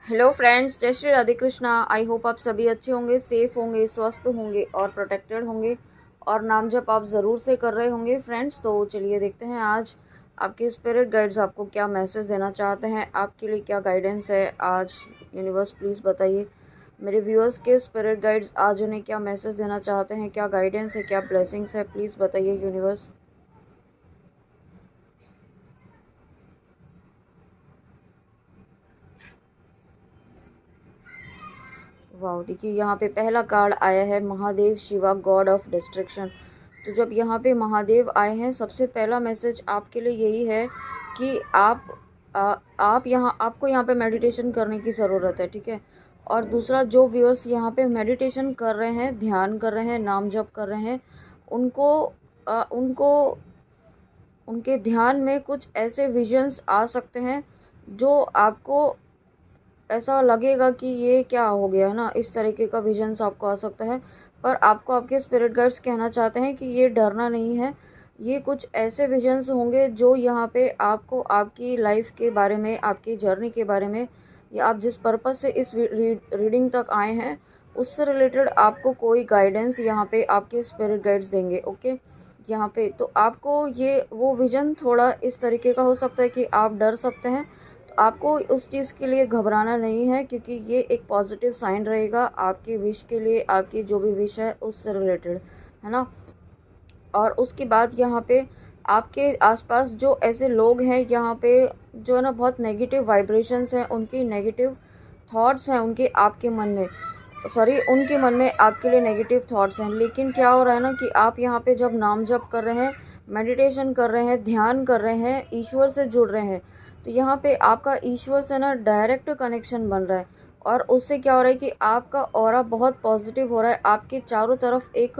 Hello friends, जय Shri Radhe Krishna. I hope आप सभी अच्छे होंगे, सेफ होंगे, स्वस्थ होंगे और प्रोटेक्टेड होंगे और नाम जप आप ज़रूर से कर रहे होंगे फ्रेंड्स। तो चलिए देखते हैं आज आपके स्पिरिट गाइड्स आपको क्या मैसेज देना चाहते हैं, आपके लिए क्या गाइडेंस है आज। यूनिवर्स प्लीज़ बताइए मेरे व्यूअर्स के स्पिरिट गाइड्स आज उन्हें क्या मैसेज देना चाहते हैं, क्या गाइडेंस है, क्या ब्लेसिंग्स है, प्लीज़ बताइए यूनिवर्स। वाह, देखिए यहाँ पे पहला कार्ड आया है Mahadev Shiva, God of destruction. तो जब यहाँ पे महादेव आए हैं, सबसे पहला मैसेज आपके लिए यही है कि आप यहाँ आपको यहाँ पे मेडिटेशन करने की ज़रूरत है, ठीक है। और दूसरा, जो व्यूअर्स यहाँ पे मेडिटेशन कर रहे हैं, ध्यान कर रहे हैं, नाम जप कर रहे हैं, उनको उनको उनके ध्यान में कुछ ऐसे विजन्स आ सकते हैं जो आपको ऐसा लगेगा कि ये क्या हो गया है ना, इस तरीके का विजन्स आपको आ सकता है। पर आपको आपके स्पिरिट गाइड्स कहना चाहते हैं कि ये डरना नहीं है। ये कुछ ऐसे विजन्स होंगे जो यहाँ पे आपको आपकी लाइफ के बारे में, आपकी जर्नी के बारे में, या आप जिस पर्पज़ से इस रीडिंग तक आए हैं उससे रिलेटेड आपको कोई गाइडेंस यहाँ पे आपके स्पिरिट गाइड्स देंगे। ओके, यहाँ पे तो आपको ये वो विजन थोड़ा इस तरीके का हो सकता है कि आप डर सकते हैं। आपको उस चीज़ के लिए घबराना नहीं है, क्योंकि ये एक पॉजिटिव साइन रहेगा आपकी विश के लिए, आपकी जो भी विश है उससे रिलेटेड, है ना। और उसके बाद यहाँ पे आपके आसपास जो ऐसे लोग हैं यहाँ पे, जो है ना बहुत नेगेटिव वाइब्रेशंस हैं, उनकी नेगेटिव थॉट्स हैं उनके आपके मन में, सॉरी उनके मन में आपके लिए नेगेटिव थॉट्स हैं। लेकिन क्या हो रहा है ना कि आप यहाँ पे जब नाम जप कर रहे हैं, मेडिटेशन कर रहे हैं, ध्यान कर रहे हैं, ईश्वर से जुड़ रहे हैं, तो यहाँ पे आपका ईश्वर से ना डायरेक्ट कनेक्शन बन रहा है। और उससे क्या हो रहा है कि आपका ऑरा बहुत पॉजिटिव हो रहा है, आपके चारों तरफ एक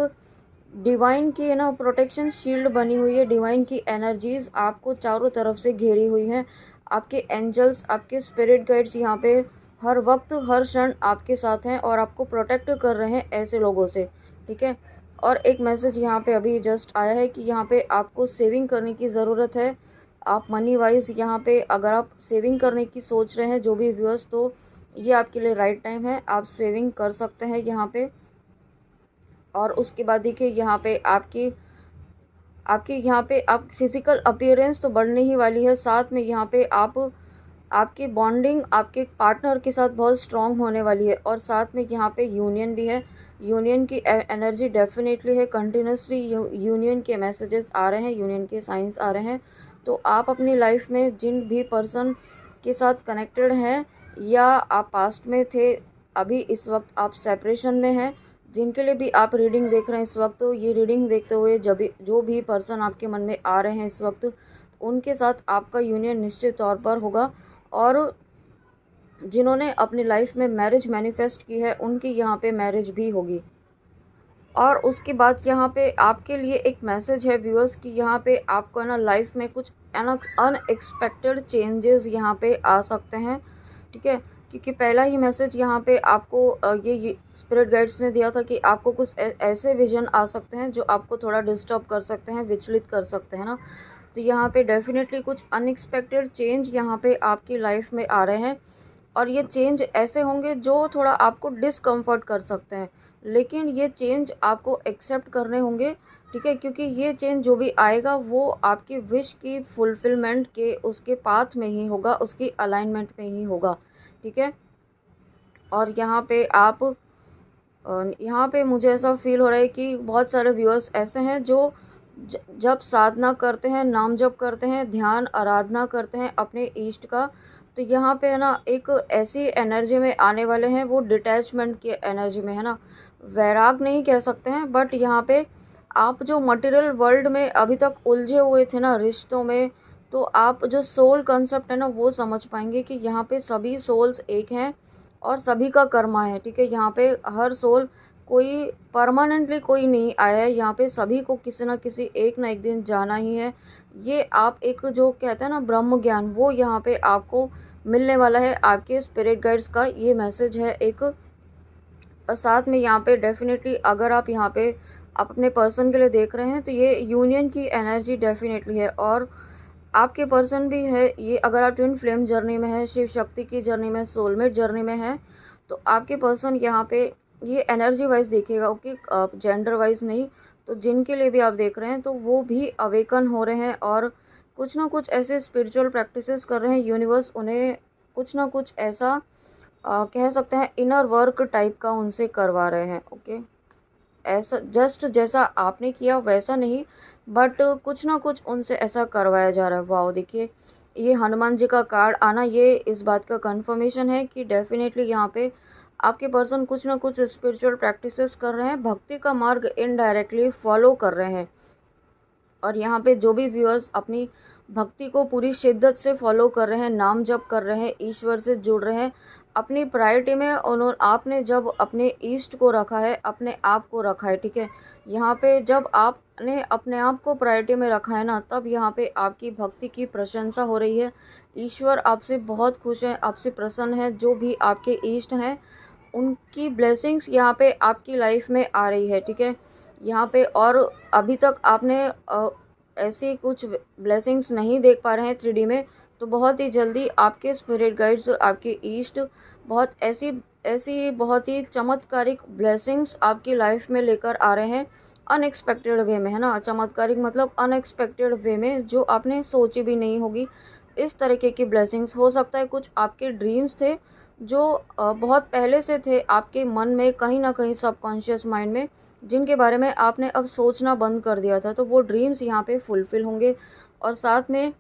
डिवाइन की ना प्रोटेक्शन शील्ड बनी हुई है, डिवाइन की एनर्जीज आपको चारों तरफ से घेरी हुई हैं। आपके एंजल्स, आपके स्पिरिट गाइड्स यहाँ पे हर वक्त हर क्षण आपके साथ हैं और आपको प्रोटेक्ट कर रहे हैं ऐसे लोगों से, ठीक है। और एक मैसेज यहाँ पे अभी जस्ट आया है कि यहाँ पे आपको सेविंग करने की ज़रूरत है। आप मनी वाइज यहाँ पे अगर आप सेविंग करने की सोच रहे हैं जो भी व्यूअर्स, तो ये आपके लिए राइट टाइम है, आप सेविंग कर सकते हैं यहाँ पे। और उसके बाद देखिए यहाँ पे आपकी आपकी यहाँ पे आप फिजिकल अपीयरेंस तो बढ़ने ही वाली है, साथ में यहाँ पे आपकी बॉन्डिंग आपके पार्टनर के साथ बहुत स्ट्रांग होने वाली है। और साथ में यहाँ पे यूनियन भी है, यूनियन की एनर्जी डेफिनेटली है, कंटिन्यूसली यूनियन के मैसेजेस आ रहे हैं, यूनियन के साइंस आ रहे हैं। तो आप अपनी लाइफ में जिन भी पर्सन के साथ कनेक्टेड हैं, या आप पास्ट में थे, अभी इस वक्त आप सेपरेशन में हैं, जिनके लिए भी आप रीडिंग देख रहे हैं इस वक्त, तो ये रीडिंग देखते हुए जब जो भी पर्सन आपके मन में आ रहे हैं इस वक्त, उनके साथ आपका यूनियन निश्चित तौर पर होगा। और जिन्होंने अपनी लाइफ में मैरिज मैनिफेस्ट की है, उनकी यहाँ पे मैरिज भी होगी। और उसके बाद यहाँ पे आपके लिए एक मैसेज है व्यूअर्स कि यहाँ पे आपको ना लाइफ में कुछ अनएक्सपेक्टेड चेंजेस यहाँ पे आ सकते हैं, ठीक है। क्योंकि पहला ही मैसेज यहाँ पे आपको ये स्पिरिट गाइड्स ने दिया था कि आपको कुछ ऐसे विजन आ सकते हैं जो आपको थोड़ा डिस्टर्ब कर सकते हैं, विचलित कर सकते हैं ना। तो यहाँ पे डेफिनेटली कुछ अनएक्सपेक्टेड चेंज यहाँ पे आपकी लाइफ में आ रहे हैं। और ये चेंज ऐसे होंगे जो थोड़ा आपको डिसकम्फर्ट कर सकते हैं, लेकिन ये चेंज आपको एक्सेप्ट करने होंगे, ठीक है। क्योंकि ये चेंज जो भी आएगा वो आपकी विश की फुलफिलमेंट के उसके पाथ में ही होगा, उसकी अलाइनमेंट में ही होगा, ठीक है। और यहाँ पे यहाँ पे मुझे ऐसा फील हो रहा है कि बहुत सारे व्यूअर्स ऐसे हैं जो जब साधना करते हैं, नाम जप करते हैं, ध्यान आराधना करते हैं अपने इष्ट का, तो यहाँ पे है ना एक ऐसी एनर्जी में आने वाले हैं, वो डिटैचमेंट की एनर्जी में है ना, वैराग नहीं कह सकते हैं, बट यहाँ पे आप जो मटेरियल वर्ल्ड में अभी तक उलझे हुए थे ना रिश्तों में, तो आप जो सोल कंसेप्ट है ना वो समझ पाएंगे कि यहाँ पे सभी सोल्स एक हैं और सभी का कर्मा है, ठीक है। यहाँ पे हर सोल, कोई परमानेंटली कोई नहीं आया है, यहाँ पे सभी को किसी ना किसी एक ना एक दिन जाना ही है। ये आप एक जो कहते हैं ना ब्रह्म ज्ञान, वो यहाँ पे आपको मिलने वाला है आपके स्पिरिट गाइड्स का, ये मैसेज है एक। साथ में यहाँ पे डेफिनेटली अगर आप यहाँ पे अपने पर्सन के लिए देख रहे हैं, तो ये यूनियन की एनर्जी डेफिनेटली है। और आपके पर्सन भी है ये, अगर आप ट्विन फ्लेम जर्नी में है, शिव शक्ति की जर्नी में, सोलमेट जर्नी में है, तो आपके पर्सन यहाँ पे ये एनर्जी वाइज देखिएगा, ओके, जेंडर वाइज नहीं। तो जिनके लिए भी आप देख रहे हैं तो वो भी अवेकन हो रहे हैं और कुछ ना कुछ ऐसे स्पिरिचुअल प्रैक्टिसेस कर रहे हैं। यूनिवर्स उन्हें कुछ ना कुछ ऐसा कह सकते हैं इनर वर्क टाइप का उनसे करवा रहे हैं, ओके। ऐसा जस्ट जैसा आपने किया वैसा नहीं, बट कुछ ना कुछ उनसे ऐसा करवाया जा रहा है। वाओ, देखिए ये हनुमान जी का कार्ड आना, ये इस बात का कंफर्मेशन है कि डेफिनेटली यहाँ पे आपके पर्सन कुछ ना कुछ स्पिरिचुअल प्रैक्टिसेस कर रहे हैं, भक्ति का मार्ग इनडायरेक्टली फॉलो कर रहे हैं। और यहाँ पे जो भी व्यूअर्स अपनी भक्ति को पूरी शिद्दत से फॉलो कर रहे हैं, नाम जप कर रहे हैं, ईश्वर से जुड़ रहे हैं, अपनी प्रायोरिटी में उन्होंने आपने जब अपने ईष्ट को रखा है, अपने आप को रखा है, ठीक है। यहाँ पे जब आपने अपने आप को प्रायोरिटी में रखा है ना, तब यहाँ पे आपकी भक्ति की प्रशंसा हो रही है। ईश्वर आपसे बहुत खुश हैं, आपसे प्रसन्न है। जो भी आपके ईष्ट हैं उनकी ब्लेसिंग्स यहाँ पे आपकी लाइफ में आ रही है, ठीक है। यहाँ पे और अभी तक आपने ऐसी कुछ ब्लेसिंग्स नहीं देख पा रहे हैं 3D में, तो बहुत ही जल्दी आपके स्पिरिट गाइड्स, आपके ईस्ट बहुत ऐसी ऐसी बहुत ही चमत्कारिक ब्लेसिंग्स आपकी लाइफ में लेकर आ रहे हैं, अनएक्सपेक्टेड वे में, है ना। चमत्कारिक मतलब अनएक्सपेक्टेड वे में, जो आपने सोची भी नहीं होगी। इस तरीके की ब्लेसिंग्स हो सकता है कुछ आपके ड्रीम्स थे जो बहुत पहले से थे आपके मन में, कहीं ना कहीं सबकॉन्शियस माइंड में, जिनके बारे में आपने अब सोचना बंद कर दिया था, तो वो ड्रीम्स यहाँ पे फुलफ़िल होंगे। और साथ में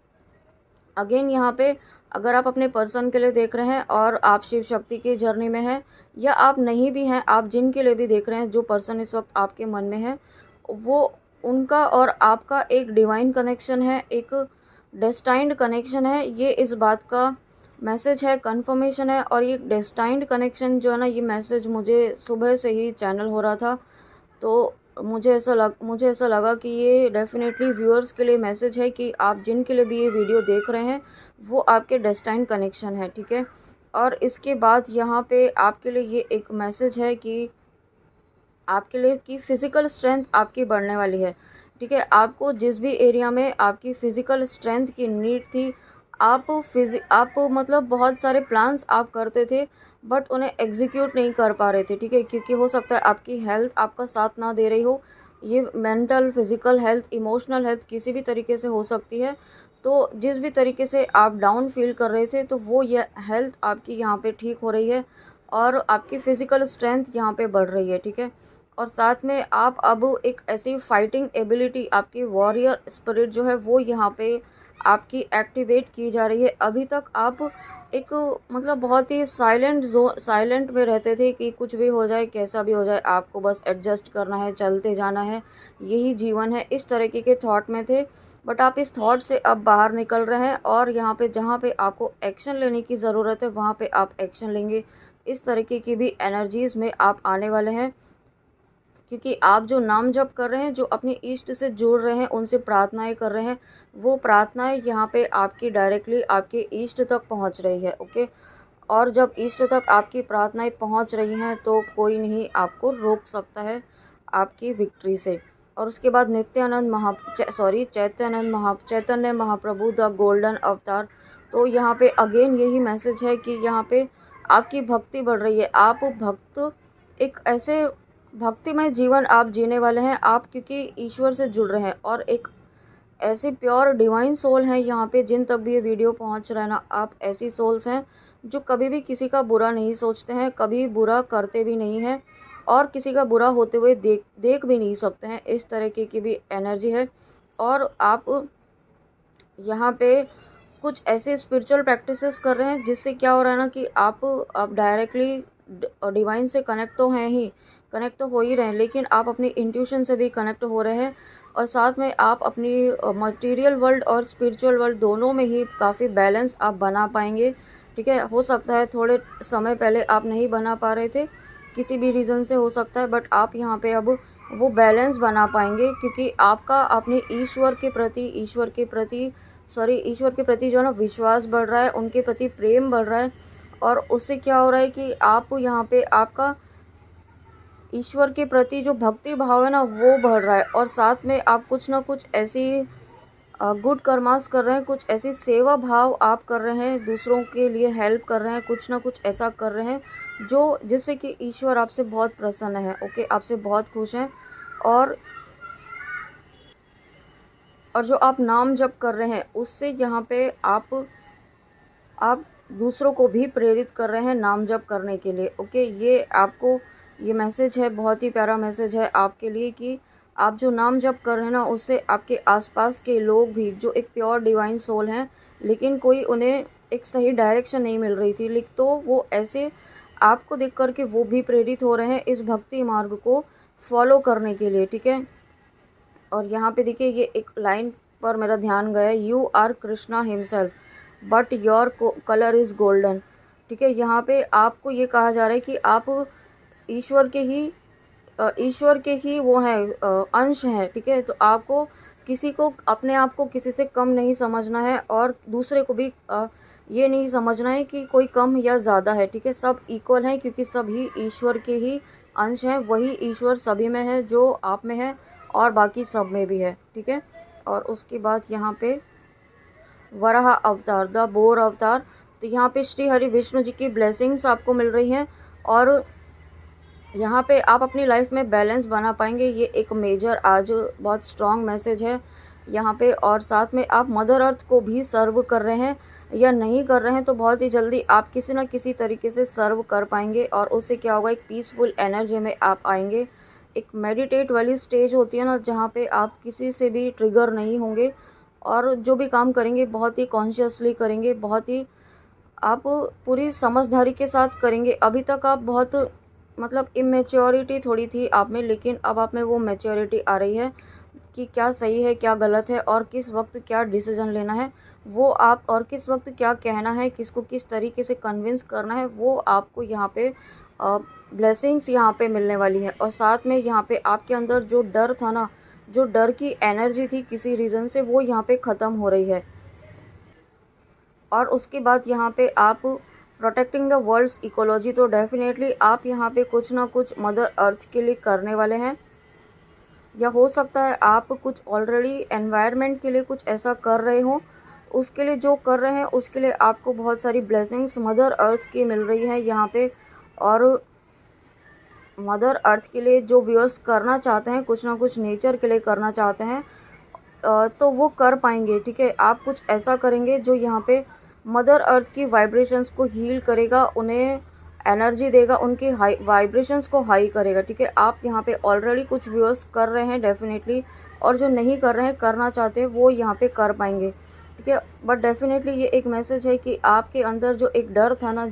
अगेन यहाँ पे अगर आप अपने पर्सन के लिए देख रहे हैं और आप शिव शक्ति की जर्नी में हैं, या आप नहीं भी हैं, आप जिनके लिए भी देख रहे हैं, जो पर्सन इस वक्त आपके मन में है, वो उनका और आपका एक डिवाइन कनेक्शन है, एक डेस्टाइंड कनेक्शन है। ये इस बात का मैसेज है, कंफर्मेशन है। और ये डेस्टाइंड कनेक्शन जो है ना, ये मैसेज मुझे सुबह से ही चैनल हो रहा था, तो मुझे ऐसा लगा कि ये डेफिनेटली व्यूअर्स के लिए मैसेज है कि आप जिनके लिए भी ये वीडियो देख रहे हैं वो आपके डेस्टाइन कनेक्शन है, ठीक है। और इसके बाद यहाँ पे आपके लिए ये एक मैसेज है कि आपके लिए कि फ़िज़िकल स्ट्रेंथ आपकी बढ़ने वाली है, ठीक है। आपको जिस भी एरिया में आपकी फ़िज़िकल स्ट्रेंथ की नीड थी, आप मतलब बहुत सारे प्लान्स आप करते थे बट उन्हें एग्जीक्यूट नहीं कर पा रहे थे, ठीक है। क्योंकि हो सकता है आपकी हेल्थ आपका साथ ना दे रही हो, ये mental, physical health, emotional health किसी भी तरीके से हो सकती है। तो जिस भी तरीके से आप डाउन फील कर रहे थे, तो वो ये हेल्थ आपकी यहाँ पे ठीक हो रही है और आपकी फ़िज़िकल स्ट्रेंथ यहाँ पे बढ़ रही है, ठीक है। और साथ में आप अब एक ऐसी फाइटिंग एबिलिटी, आपकी वॉरियर स्पिरिट जो है वो यहाँ पे आपकी एक्टिवेट की जा रही है। अभी तक आप एक मतलब बहुत ही साइलेंट में रहते थे कि कुछ भी हो जाए, कैसा भी हो जाए, आपको बस एडजस्ट करना है, चलते जाना है, यही जीवन है, इस तरीके के थॉट में थे। बट आप इस थॉट से अब बाहर निकल रहे हैं और यहाँ पे जहाँ पे आपको एक्शन लेने की ज़रूरत है वहाँ पे आप एक्शन लेंगे। इस तरीके की भी एनर्जीज़ में आप आने वाले हैं, क्योंकि आप जो नाम जप कर रहे हैं, जो अपने इष्ट से जुड़ रहे हैं, उनसे प्रार्थनाएं कर रहे हैं, वो प्रार्थनाएं यहाँ पे आपकी डायरेक्टली आपके इष्ट तक पहुँच रही है, ओके। और जब इष्ट तक आपकी प्रार्थनाएं पहुँच रही हैं तो कोई नहीं आपको रोक सकता है आपकी विक्ट्री से। और उसके बाद चैतन्य महाप्रभु द गोल्डन अवतार, तो यहाँ पे अगेन यही मैसेज है कि यहाँ पे आपकी भक्ति बढ़ रही है। आप भक्त, एक ऐसे भक्तिमय जीवन आप जीने वाले हैं आप, क्योंकि ईश्वर से जुड़ रहे हैं और एक ऐसे प्योर डिवाइन सोल हैं यहाँ पे। जिन तक भी ये वीडियो पहुँच रहा है ना, आप ऐसी सोल्स हैं जो कभी भी किसी का बुरा नहीं सोचते हैं, कभी बुरा करते भी नहीं हैं और किसी का बुरा होते हुए देख भी नहीं सकते हैं। इस तरीके की भी एनर्जी है। और आप यहाँ पे कुछ ऐसे स्पिरिचुअल प्रैक्टिसेस कर रहे हैं जिससे क्या हो रहा है ना कि आप डायरेक्टली डिवाइन से कनेक्ट तो हैं ही, कनेक्ट तो हो ही रहे हैं, लेकिन आप अपनी इंट्यूशन से भी कनेक्ट हो रहे हैं। और साथ में आप अपनी मटेरियल वर्ल्ड और स्पिरिचुअल वर्ल्ड दोनों में ही काफ़ी बैलेंस आप बना पाएंगे, ठीक है। हो सकता है थोड़े समय पहले आप नहीं बना पा रहे थे, किसी भी रीज़न से हो सकता है, बट आप यहाँ पे अब वो बैलेंस बना पाएंगे, क्योंकि आपका अपने ईश्वर के प्रति जो है ना विश्वास बढ़ रहा है, उनके प्रति प्रेम बढ़ रहा है। और उससे क्या हो रहा है कि आप यहाँ पे आपका ईश्वर के प्रति जो भक्ति भाव है ना वो बढ़ रहा है। और साथ में आप कुछ ना कुछ ऐसी गुड कर्मास कर रहे हैं, कुछ ऐसी सेवा भाव आप कर रहे हैं, दूसरों के लिए हेल्प कर रहे हैं, कुछ ना कुछ ऐसा कर रहे हैं जो जिससे कि ईश्वर आपसे बहुत प्रसन्न है। ओके, आपसे बहुत खुश हैं। और जो आप नाम जप कर रहे हैं उससे यहाँ पे आप दूसरों को भी प्रेरित कर रहे हैं नाम जप करने के लिए। ओके, ये आपको ये मैसेज है, बहुत ही प्यारा मैसेज है आपके लिए कि आप जो नाम जप कर रहे हैं ना उससे आपके आसपास के लोग भी जो एक प्योर डिवाइन सोल हैं, लेकिन कोई उन्हें एक सही डायरेक्शन नहीं मिल रही थी, तो वो ऐसे आपको देख कर के वो भी प्रेरित हो रहे हैं इस भक्ति मार्ग को फॉलो करने के लिए। ठीक है, और यहाँ पे देखिए ये एक लाइन पर मेरा ध्यान गया, you are Krishna himself but your colour is golden. ठीक है, यहाँ पे आपको ये कहा जा रहा है कि आप ईश्वर के ही वो हैं, अंश हैं। ठीक है, तो आपको किसी को अपने आप को किसी से कम नहीं समझना है और दूसरे को भी ये नहीं समझना है कि कोई कम या ज़्यादा है। ठीक है, सब इक्वल हैं क्योंकि सभी ईश्वर के ही अंश हैं, वही ईश्वर सभी में है जो आप में है और बाकी सब में भी है। ठीक है, और उसके बाद यहाँ पे वराह अवतार, द बोर अवतार, तो यहाँ पे श्री हरि विष्णु जी की ब्लेसिंग्स आपको मिल रही हैं और यहाँ पे आप अपनी लाइफ में बैलेंस बना पाएंगे। ये एक मेजर आज बहुत स्ट्रॉन्ग मैसेज है यहाँ पे। और साथ में आप मदर अर्थ को भी सर्व कर रहे हैं या नहीं कर रहे हैं तो बहुत ही जल्दी आप किसी न किसी तरीके से सर्व कर पाएंगे और उससे क्या होगा, एक पीसफुल एनर्जी में आप आएंगे। एक मेडिटेट वाली स्टेज होती है ना जहाँ पे आप किसी से भी ट्रिगर नहीं होंगे और जो भी काम करेंगे बहुत ही कॉन्शियसली करेंगे, बहुत ही आप पूरी समझदारी के साथ करेंगे। अभी तक आप बहुत मतलब इमेच्योरिटी थोड़ी थी आप में, लेकिन अब आप में वो मैच्योरिटी आ रही है कि क्या सही है क्या गलत है और किस वक्त क्या डिसीजन लेना है वो आप, और किस वक्त क्या कहना है, किसको किस तरीके से कन्विंस करना है, वो आपको यहाँ पे ब्लेसिंग्स यहाँ पे मिलने वाली है। और साथ में यहाँ पे आपके अंदर जो डर था ना, जो डर की एनर्जी थी किसी रीज़न से, वो यहाँ पे ख़त्म हो रही है। और उसके बाद यहाँ पे आप प्रोटेक्टिंग द वर्ल्ड्स इकोलॉजी, तो डेफिनेटली आप यहाँ पे कुछ ना कुछ मदर अर्थ के लिए करने वाले हैं, या हो सकता है आप कुछ ऑलरेडी एनवायरनमेंट के लिए कुछ ऐसा कर रहे हो। उसके लिए जो कर रहे हैं उसके लिए आपको बहुत सारी ब्लेसिंग्स मदर अर्थ की मिल रही है यहाँ पे। और मदर अर्थ के लिए जो व्यूअर्स करना चाहते हैं, कुछ ना कुछ नेचर के लिए करना चाहते हैं, तो वो कर पाएंगे। ठीक है, आप कुछ ऐसा करेंगे जो यहाँ पे मदर अर्थ की वाइब्रेशंस को हील करेगा, उन्हें एनर्जी देगा, उनकी हाई वाइब्रेशंस को हाई करेगा। ठीक है, आप यहाँ पे ऑलरेडी कुछ व्यूअर्स कर रहे हैं डेफिनेटली, और जो नहीं कर रहे हैं करना चाहते हैं वो यहाँ पे कर पाएंगे। ठीक है, बट डेफिनेटली ये एक मैसेज है कि आपके अंदर जो एक डर था ना,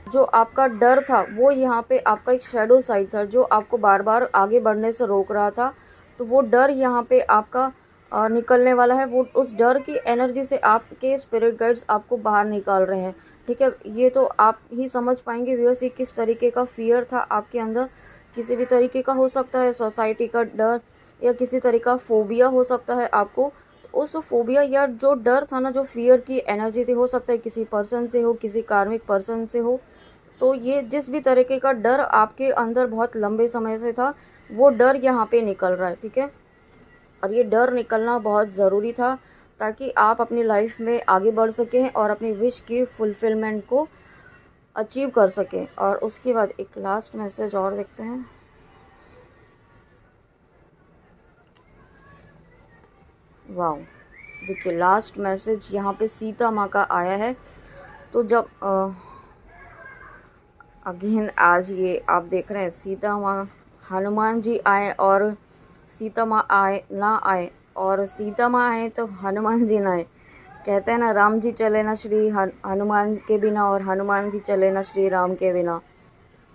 जो आपका डर था, वो यहाँ पे आपका एक शेडो साइड था जो आपको बार बार आगे बढ़ने से रोक रहा था, तो वो डर यहाँ पे आपका निकलने वाला है। वो उस डर की एनर्जी से आपके स्पिरिट गाइड्स आपको बाहर निकाल रहे हैं। ठीक है, ये तो आप ही समझ पाएंगे व्यूअर्स ये किस तरीके का फियर था आपके अंदर। किसी भी तरीके का हो सकता है, सोसाइटी का डर या किसी तरीके का फोबिया हो सकता है आपको। तो उस फोबिया या जो डर था ना, जो फियर की एनर्जी थी, हो सकता है किसी पर्सन से हो, किसी कार्मिक पर्सन से हो। तो ये जिस भी तरीके का डर आपके अंदर बहुत लंबे समय से था, वो डर यहाँ पे निकल रहा है। ठीक है, और ये डर निकलना बहुत ज़रूरी था ताकि आप अपनी लाइफ में आगे बढ़ सकें और अपनी विश की फुलफिलमेंट को अचीव कर सकें। और उसके बाद एक लास्ट मैसेज और देखते हैं। वाह, देखिए लास्ट मैसेज यहाँ पे सीता माँ का आया है। तो जब अगेन आज ये आप देख रहे हैं सीता माँ, हनुमान जी आए और सीता माँ आए ना आए, और सीता माँ आए तो हनुमान जी ना आए। कहते हैं ना, राम जी चले ना श्री हनुमान के बिना और हनुमान जी चले ना श्री राम के बिना।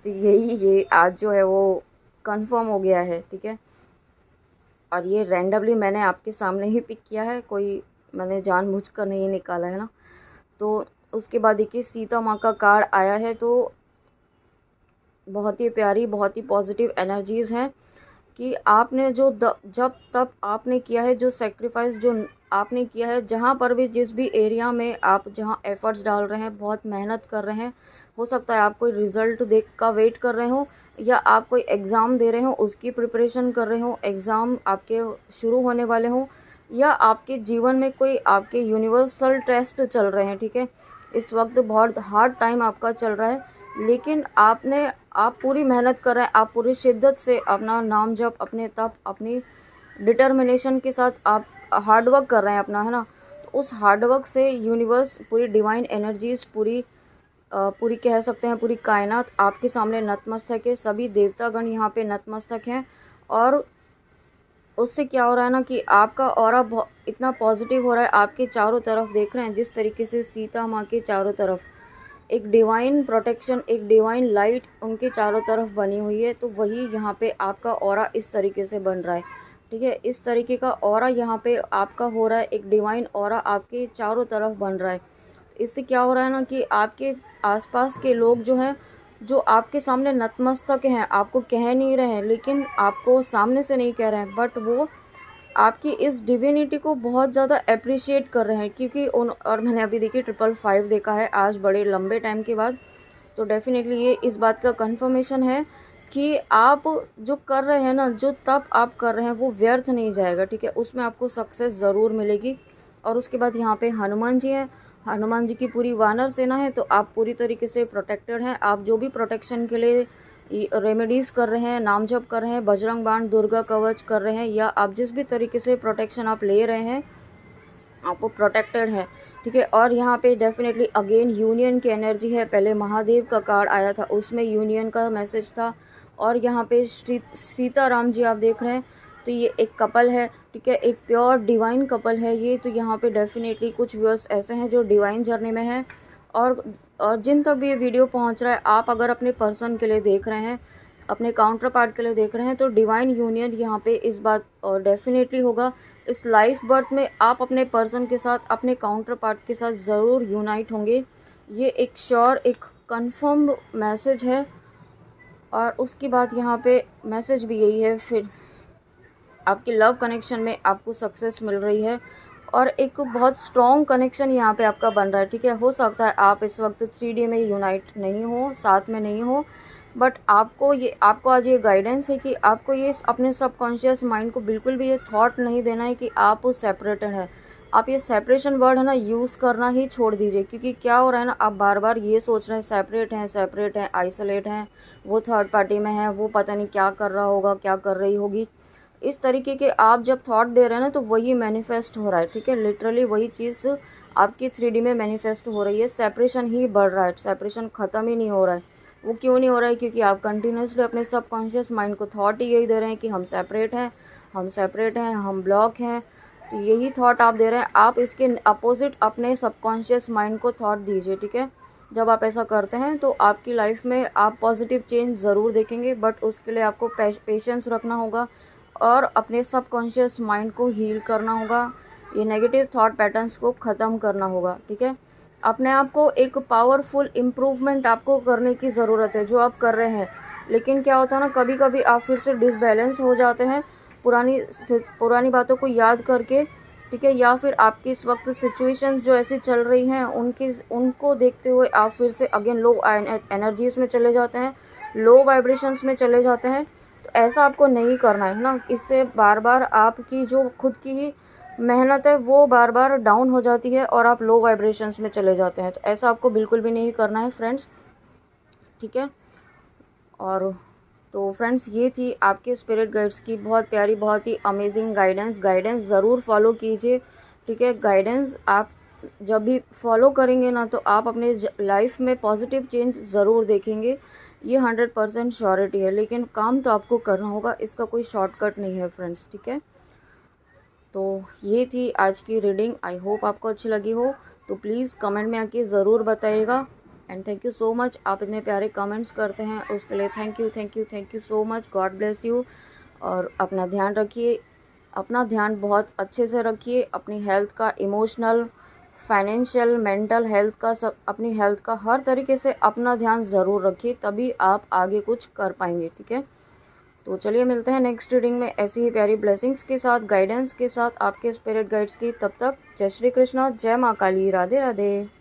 तो ये आज जो है वो कंफर्म हो गया है। ठीक है, और ये रैंडमली मैंने आपके सामने ही पिक किया है, कोई मैंने जानबूझकर नहीं निकाला है ना। तो उसके बाद देखिए सीता माँ का कार्ड आया है, तो बहुत ही प्यारी, बहुत ही पॉजिटिव एनर्जीज़ हैं कि आपने जो जब तब आपने किया है, जो सेक्रीफाइस जो आपने किया है, जहाँ पर भी जिस भी एरिया में आप जहाँ एफर्ट्स डाल रहे हैं, बहुत मेहनत कर रहे हैं, हो सकता है आप कोई रिज़ल्ट देख का वेट कर रहे हो, या आप कोई एग्ज़ाम दे रहे हो उसकी प्रिपरेशन कर रहे हो, एग्ज़ाम आपके शुरू होने वाले हों, या आपके जीवन में कोई आपके यूनिवर्सल टेस्ट चल रहे हैं, ठीक है। इस वक्त बहुत हार्ड टाइम आपका चल रहा है, लेकिन आप पूरी मेहनत कर रहे हैं, आप पूरी शिद्दत से अपना नाम जप, अपने तप, अपनी डिटर्मिनेशन के साथ आप हार्ड वर्क कर रहे हैं अपना, है ना। तो उस हार्ड वर्क से यूनिवर्स, पूरी डिवाइन एनर्जीज, पूरी कह सकते हैं पूरी कायनात आपके सामने नतमस्तक है। सभी देवतागण यहाँ पे नतमस्तक हैं। और उससे क्या हो रहा है ना कि आपका ऑरा इतना पॉजिटिव हो रहा है, आपके चारों तरफ देख रहे हैं जिस तरीके से सीता माँ के चारों तरफ एक डिवाइन प्रोटेक्शन, एक डिवाइन लाइट उनके चारों तरफ बनी हुई है। तो वही यहाँ पे आपका ऑरा इस तरीके से बन रहा है, ठीक है। इस तरीके का ऑरा यहाँ पे आपका हो रहा है, एक डिवाइन ऑरा आपके चारों तरफ बन रहा है। इससे क्या हो रहा है ना कि आपके आसपास के लोग जो हैं, जो आपके सामने नतमस्तक हैं, आपको कह नहीं रहे हैं, लेकिन आपको सामने से नहीं कह रहे हैं, बट वो आपकी इस डिविनिटी को बहुत ज़्यादा अप्रिशिएट कर रहे हैं। क्योंकि और मैंने अभी देखिए 555 देखा है आज बड़े लंबे टाइम के बाद। तो डेफिनेटली ये इस बात का कंफर्मेशन है कि आप जो कर रहे हैं ना, जो तप आप कर रहे हैं वो व्यर्थ नहीं जाएगा, ठीक है। उसमें आपको सक्सेस ज़रूर मिलेगी। और उसके बाद यहाँ पे हनुमान जी हैं, हनुमान जी की पूरी वानर सेना है। तो आप पूरी तरीके से प्रोटेक्टेड हैं। आप जो भी प्रोटेक्शन के लिए रेमेडीज़ कर रहे हैं, नाम जप कर रहे हैं, बजरंग बाण, दुर्गा कवच कर रहे हैं, या आप जिस भी तरीके से प्रोटेक्शन आप ले रहे हैं, आप वो प्रोटेक्टेड है, ठीक है। और यहाँ पे डेफिनेटली अगेन यूनियन की एनर्जी है। पहले महादेव का कार्ड आया था, उसमें यूनियन का मैसेज था। और यहाँ पे श्री सीताराम जी आप देख रहे हैं, तो ये एक कपल है, ठीक है, एक प्योर डिवाइन कपल है ये। तो यहाँ पे डेफिनेटली कुछ व्यूअर्स ऐसे हैं जो डिवाइन जर्नी में हैं। और जिन तक भी ये वीडियो पहुँच रहा है, आप अगर अपने पर्सन के लिए देख रहे हैं, अपने काउंटर पार्ट के लिए देख रहे हैं, तो डिवाइन यूनियन यहाँ पे इस बात डेफिनेटली होगा। इस लाइफ बर्थ में आप अपने पर्सन के साथ, अपने काउंटर पार्ट के साथ ज़रूर यूनाइट होंगे। ये एक श्योर, एक कंफर्म मैसेज है। और उसकी बात यहाँ पे मैसेज भी यही है, फिर आपके लव कनेक्शन में आपको सक्सेस मिल रही है। और एक बहुत स्ट्रॉन्ग कनेक्शन यहाँ पे आपका बन रहा है, ठीक है। हो सकता है आप इस वक्त 3D में यूनाइट नहीं हो, साथ में नहीं हो, बट आपको आज ये गाइडेंस है कि आपको ये अपने सबकॉन्शियस माइंड को बिल्कुल भी ये थॉट नहीं देना है कि आप सेपरेटेड हैं। आप ये सेपरेशन वर्ड है ना यूज़ करना ही छोड़ दीजिए। क्योंकि क्या हो रहा है ना, आप बार बार ये सोच रहे हैं सेपरेट हैं, आइसोलेट हैं, वो थर्ड पार्टी में है, वो पता नहीं क्या कर रहा होगा, क्या कर रही होगी। इस तरीके के आप जब थॉट दे रहे हैं ना, तो वही मैनिफेस्ट हो रहा है, ठीक है। लिटरली वही चीज़ आपकी 3D में मैनिफेस्ट हो रही है। सेपरेशन ही बढ़ रहा है, सेपरेशन ख़त्म ही नहीं हो रहा है। वो क्यों नहीं हो रहा है? क्योंकि आप कंटिन्यूसली अपने सबकॉन्शियस माइंड को थॉट ही यही दे रहे हैं कि हम सेपरेट हैं, हम ब्लॉक हैं। तो यही थॉट आप दे रहे हैं। आप इसके अपोजिट अपने सबकॉन्शियस माइंड को थॉट दीजिए, ठीक है। जब आप ऐसा करते हैं तो आपकी लाइफ में आप पॉजिटिव चेंज ज़रूर देखेंगे, बट उसके लिए आपको पेशेंस रखना होगा और अपने सबकॉन्शियस माइंड को हील करना होगा। ये नेगेटिव थॉट पैटर्न्स को ख़त्म करना होगा, ठीक है। अपने आप को एक पावरफुल इम्प्रूवमेंट आपको करने की ज़रूरत है, जो आप कर रहे हैं। लेकिन क्या होता है ना, कभी कभी आप फिर से डिसबैलेंस हो जाते हैं पुरानी बातों को याद करके, ठीक है। या फिर आपकी इस वक्त सिचुएशंस जो ऐसी चल रही हैं उनको देखते हुए आप फिर से अगेन लो एनर्जीज़ में चले जाते हैं, लो वाइब्रेशंस में चले जाते हैं। तो ऐसा आपको नहीं करना है ना। इससे बार बार आपकी जो खुद की ही मेहनत है वो बार बार डाउन हो जाती है और आप लो वाइब्रेशंस में चले जाते हैं। तो ऐसा आपको बिल्कुल भी नहीं करना है फ्रेंड्स, ठीक है। और तो फ्रेंड्स, ये थी आपके स्पिरिट गाइड्स की बहुत प्यारी, बहुत ही अमेजिंग गाइडेंस ज़रूर फॉलो कीजिए, ठीक है। गाइडेंस आप जब भी फॉलो करेंगे ना, तो आप अपने लाइफ में पॉजिटिव चेंज ज़रूर देखेंगे। ये 100% श्योरिटी है। लेकिन काम तो आपको करना होगा, इसका कोई शॉर्टकट नहीं है फ्रेंड्स, ठीक है। तो ये थी आज की रीडिंग। आई होप आपको अच्छी लगी हो। तो प्लीज़ कमेंट में आके ज़रूर बताइएगा। And thank you so much, आप इतने प्यारे कमेंट्स करते हैं, उसके लिए thank you so much. God bless you. और अपना ध्यान रखिए, अपना ध्यान बहुत अच्छे से रखिए। अपनी हेल्थ का, इमोशनल, फाइनेंशियल, मेंटल हेल्थ का, सब अपनी हेल्थ का हर तरीके से अपना ध्यान ज़रूर रखिए, तभी आप आगे कुछ कर पाएंगे, ठीक है। तो चलिए मिलते हैं नेक्स्ट रीडिंग में ऐसी ही प्यारी ब्लेसिंग्स के साथ, गाइडेंस के साथ आपके स्पिरिट गाइड्स की। तब तक जय श्री कृष्णा, जय माँ काली, राधे राधे।